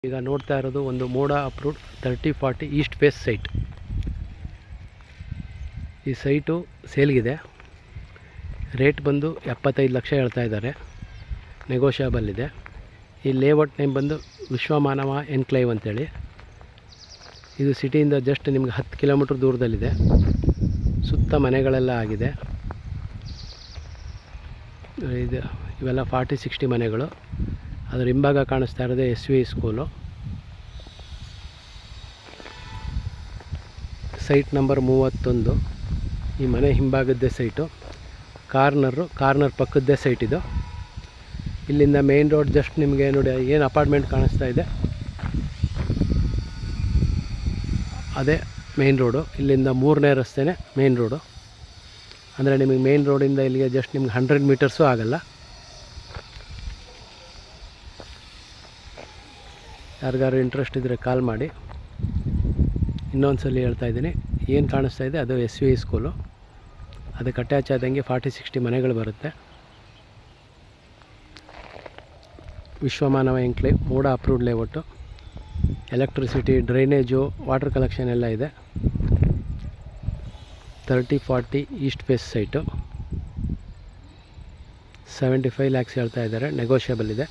ಈಗ ನೋಡ್ತಾ ಇರೋದು ಒಂದು ಮೋಡ ಅಪ್ರೂವ್ಡ್ 3040 ಈಸ್ಟ್ ಫೇಸ್ ಸೈಟ್. ಈ ಸೈಟು ಸೇಲ್ಗಿದೆ. ರೇಟ್ ಬಂದು 75 ಲಕ್ಷ ಹೇಳ್ತಾ ಇದ್ದಾರೆ. ನೆಗೋಷಿಯಬಲ್ ಇದೆ. ಈ ಲೇಔಟ್ ನೇಮ್ ಬಂದು ವಿಶ್ವಮಾನವ ಎನ್ಕ್ಲೇವ್ ಅಂತೇಳಿ. ಇದು ಸಿಟಿಯಿಂದ ಜಸ್ಟ್ ನಿಮ್ಗೆ 10 ಕಿಲೋಮೀಟ್ರ್ ದೂರದಲ್ಲಿದೆ. ಸುತ್ತ ಮನೆಗಳೆಲ್ಲ ಆಗಿದೆ. ಇವೆಲ್ಲ 40-60 ಮನೆಗಳು. ಅದರ ಹಿಂಭಾಗ ಕಾಣಿಸ್ತಾ ಇರೋದೇ SVI ಸ್ಕೂಲು. Site number 31. ಈ ಮನೆ ಹಿಂಭಾಗದ್ದೇ ಸೈಟು. ಕಾರ್ನರ್ ಪಕ್ಕದ್ದೇ ಸೈಟ್ ಇದು. ಇಲ್ಲಿಂದ ಮೇನ್ ರೋಡ್ ಜಸ್ಟ್ ನಿಮಗೆ ನೋಡಿ ಏನು ಅಪಾರ್ಟ್ಮೆಂಟ್ ಕಾಣಿಸ್ತಾ ಇದೆ ಅದೇ ಮೇನ್ ರೋಡು. ಇಲ್ಲಿಂದ 3ನೇ ರಸ್ತೆನೇ ಮೇನ್ ರೋಡು. ಅಂದರೆ ನಿಮಗೆ ಮೇನ್ ರೋಡಿಂದ ಇಲ್ಲಿಗೆ ಜಸ್ಟ್ ನಿಮ್ಗೆ 100 ಮೀಟರ್ಸು ಆಗಲ್ಲ. ಯಾರಿಗಾರು ಇಂಟ್ರೆಸ್ಟ್ ಇದ್ದರೆ ಕಾಲ್ ಮಾಡಿ. ಇನ್ನೊಂದು ಸಲ ಹೇಳ್ತಾ ಇದ್ದೀನಿ, ಏನು ಕಾಣಿಸ್ತಾ ಇದೆ ಅದು SVI ಸ್ಕೂಲು. ಅದಕ್ಕೆ ಅಟ್ಯಾಚ್ ಆದಂಗೆ 40-60 ಮನೆಗಳು ಬರುತ್ತೆ. ವಿಶ್ವಮಾನವ ಎನ್ಕ್ಲೇವ್, ಮೋಡ approved layout. Electricity, drainage, water collection ಎಲ್ಲ ಇದೆ. 3040 ಈಸ್ಟ್ ಫೇಸ್ ಸೈಟು. 75 ಲ್ಯಾಕ್ಸ್ ಹೇಳ್ತಾ ಇದ್ದಾರೆ. ನೆಗೋಷಿಯಬಲ್ ಇದೆ.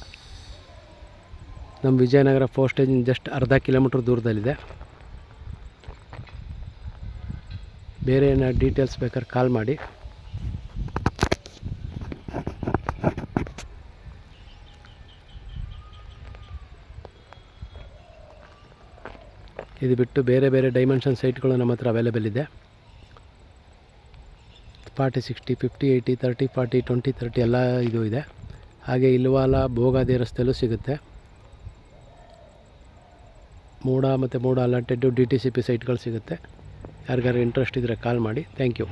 ನಮ್ಮ ವಿಜಯನಗರ ಪೋಸ್ಟೇಜಿಂದ ಜಸ್ಟ್ ಅರ್ಧ ಕಿಲೋಮೀಟ್ರ್ ದೂರದಲ್ಲಿದೆ. ಬೇರೆ ಏನಾದ್ರು ಡೀಟೇಲ್ಸ್ ಬೇಕಾದ್ರೆ ಕಾಲ್ ಮಾಡಿ. ಇದು ಬಿಟ್ಟು ಬೇರೆ ಡೈಮೆನ್ಷನ್ ಸೈಟ್ಗಳು ನಮ್ಮ ಹತ್ರ ಅವೈಲೇಬಲ್ ಇದೆ. 40-60, 50-80, 30-40, 20-30 ಎಲ್ಲ ಇದು ಇದೆ. ಹಾಗೆ ಇಲ್ವಾಲ ಭೋಗಾದಿ ರಸ್ತೆಯಲ್ಲೂ ಸಿಗುತ್ತೆ. ಮೋಡ ಮತ್ತು ಮೋಡ ಅಲಾಟೆಡ್ಡು DTCP ಸೈಟ್ಗಳು ಸಿಗುತ್ತೆ. ಯಾರಿಗಾರು ಇಂಟ್ರೆಸ್ಟ್ ಇದ್ದರೆ ಕಾಲ್ ಮಾಡಿ. Thank you.